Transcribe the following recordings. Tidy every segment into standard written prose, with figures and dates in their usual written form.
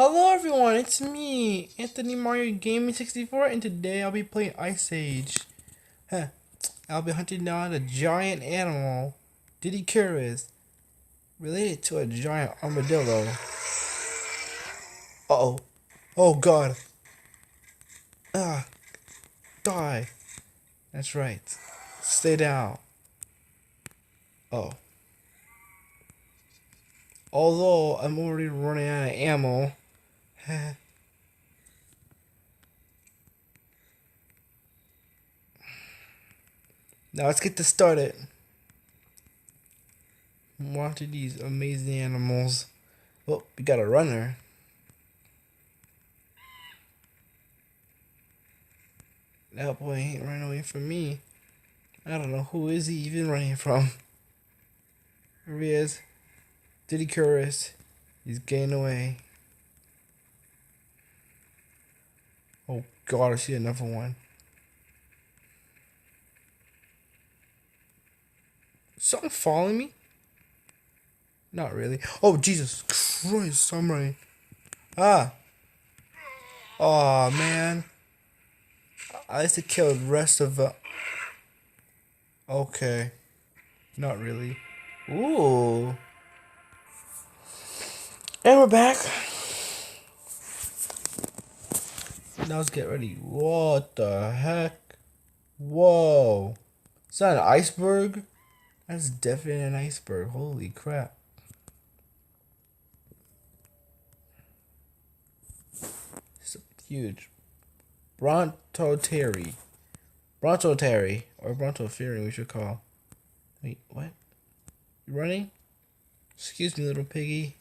Hello everyone, it's me, AnthonyMarioGaming64, and today I'll be playing Ice Age. I'll be hunting down a giant animal, Carnivores, related to a giant armadillo. Uh-oh. Oh god. Ah, die. That's right. Stay down. Oh. Although I'm already running out of ammo. Now let's get this started. Wanted these amazing animals. Oh, we got a runner. That boy ain't running away from me. I don't know who is he even running from. Here he is. Carnivores. He's getting away. Oh god, I see another one. Something following me? Not really. Oh Jesus Christ, somebody. Ah. Oh man. I used to kill the rest of the. Okay. Not really. Ooh. And we're back. Now let's get ready. What the heck? Whoa. Is that an iceberg? That's definitely an iceberg. Holy crap. It's huge. Brontoteri. Brontoteri. Or Brontoteri, we should call. Wait, what? You running? Excuse me, little piggy.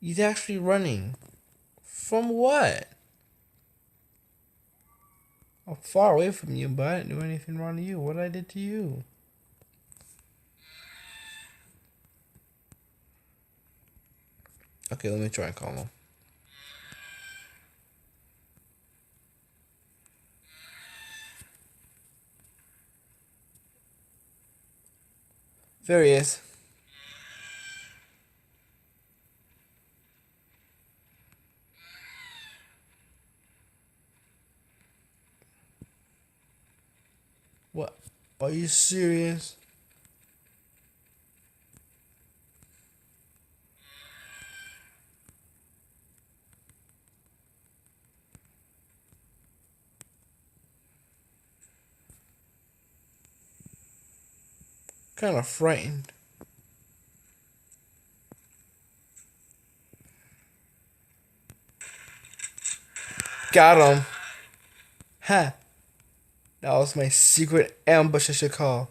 He's actually running. From what? I'm far away from you, but I didn't do anything wrong to you. What I did to you? Okay, let me try and call him. There he is. What? Are you serious? Kind of frightened. Got him. Ha. That was my secret ambush, I should call.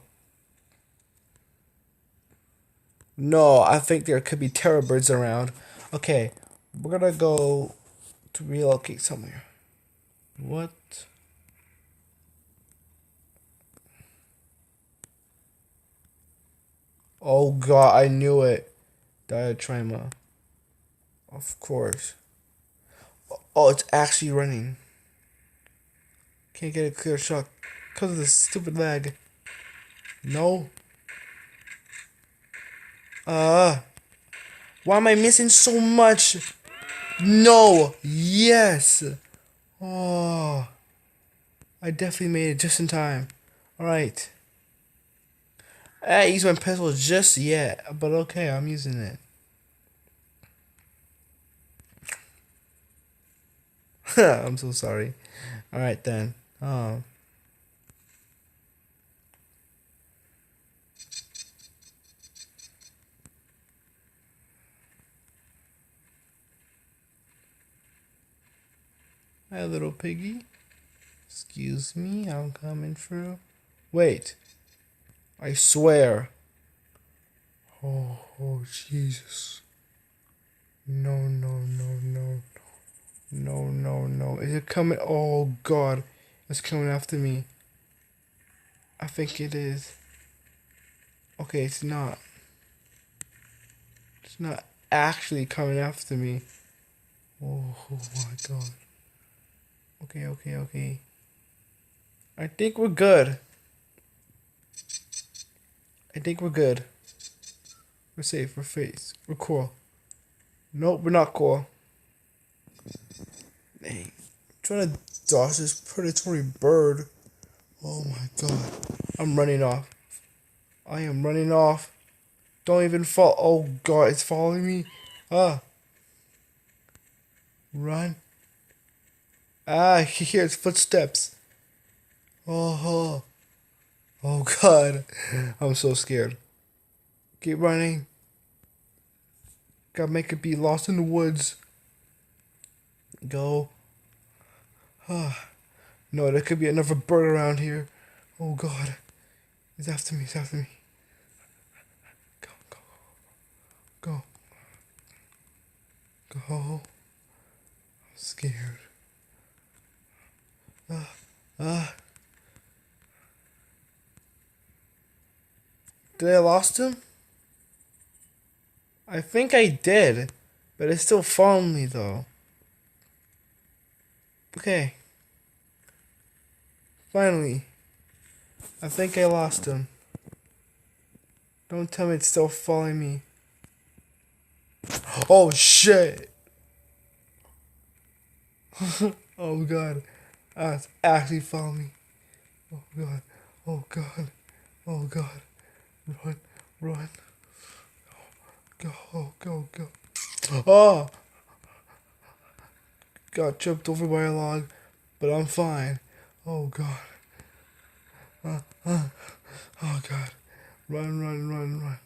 No, I think there could be terror birds around. Okay, we're gonna go to relocate somewhere. What? Oh god, I knew it. Diatrima. Of course. Oh, it's actually running. Can't get a clear shot because of this stupid lag. No. Why am I missing so much? No. Yes. Oh. I definitely made it just in time. Alright. I didn't use my pistol just yet, but okay, I'm using it. I'm so sorry. Alright then. Hi, little piggy. Excuse me, I'm coming through. Wait. I swear. Oh, Jesus. No, no, no, no. No, no, no. Is it coming? Oh, God. It's coming after me. I think it is. Okay, it's not. It's not actually coming after me. Oh my God. Okay. I think we're good. I think we're good. We're safe. We're cool. Nope, we're not cool. Dang. I'm trying to dodge this predatory bird. Oh my god. I'm running off. I am running off. Don't even fall. Oh god, it's following me. Ah. Run. Ah, I can hear its footsteps. Oh, oh god. I'm so scared. Keep running. Gotta make it be lost in the woods. Go. Ah. No, there could be another bird around here. Oh god. He's after me, he's after me. Go, go, go. Go. I'm scared. Ah. Did I lost him? I think I did. But it's still following me though. Okay. Finally. I think I lost him. Don't tell me it's still following me. Oh shit! Oh god. It's actually following me. Oh god. Oh god. Oh god. Run. Run. Go. Go. Go. Oh! Got tripped over by a log. But I'm fine. Oh god. Oh god. Run.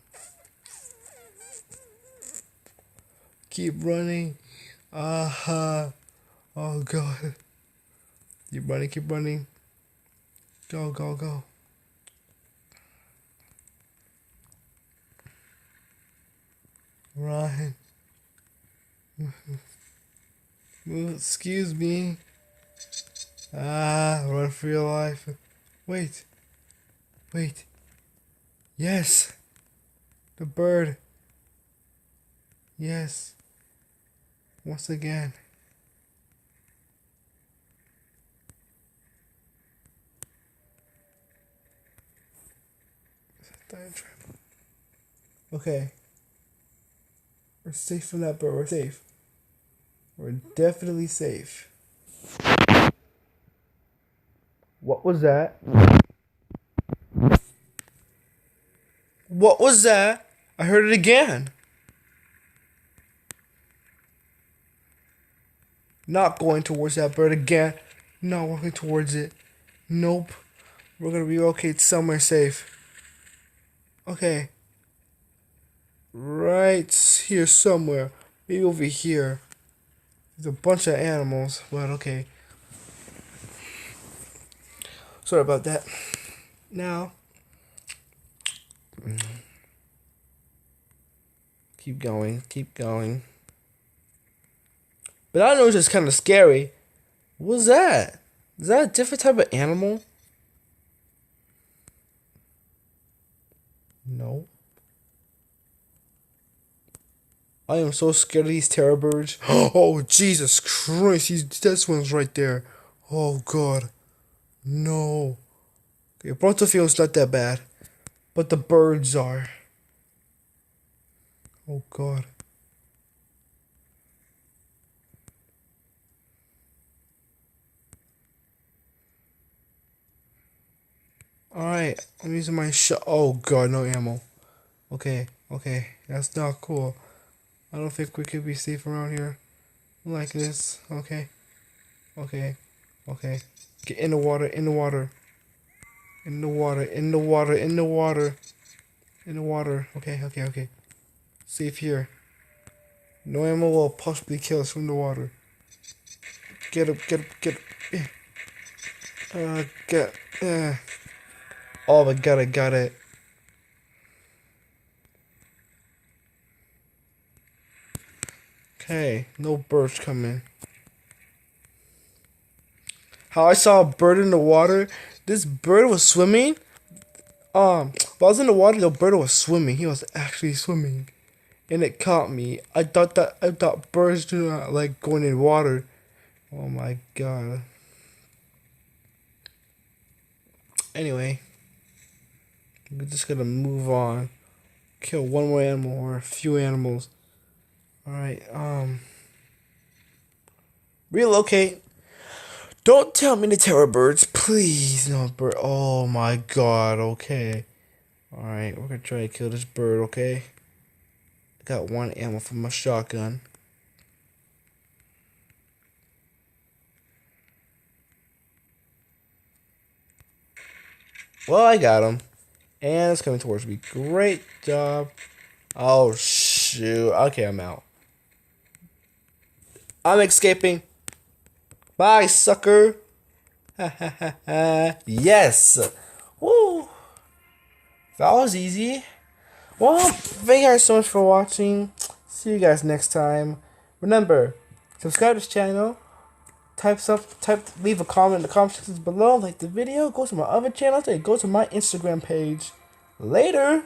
Keep running. Oh god. Keep running. Go. Run. Excuse me. Run for your life. Wait. Yes. The bird. Yes. Once again. Okay. We're safe from that bird. We're safe. We're definitely safe. What was that? What was that? I heard it again. Not going towards that bird again. Not walking towards it. Nope. We're gonna relocate somewhere safe. Okay. Right here somewhere. Maybe over here. There's a bunch of animals, but okay. Sorry about that. Now. Keep going. But I know it's just kind of scary. What was that? Is that a different type of animal? No. I am so scared of these terror birds. Oh, Jesus Christ. This one's right there. Oh, God. No. Okay, Brontofield's not that bad. But the birds are. Oh, God. Alright, I'm using my shot. Oh, God, no ammo. Okay. That's not cool. I don't think we could be safe around here. Like this. Okay. Get in the water. In the water. Okay. Safe here. No ammo will possibly kill us from the water. Get up. Oh my god, I got it. Okay, no birds coming. How I saw a bird in the water. This bird was swimming. While I was in the water, the bird was swimming. He was actually swimming, and it caught me. I thought birds do not like going in water. Oh my god. Anyway, We're just gonna move on. Kill one more animal or a few animals. Alright, relocate. Don't tell me to terror birds, please. No bird. Oh my god, okay. Alright, we're gonna try to kill this bird, okay? Got one ammo from my shotgun. Well, I got him. And it's coming towards me. Great job. Oh, shoot. Okay, I'm out. I'm escaping. Bye, sucker. Yes. Woo. That was easy. Well, thank you guys so much for watching. See you guys next time. Remember, subscribe to this channel. Leave a comment in the comment section below. Like the video. Go to my other channel. Go to my Instagram page. Later.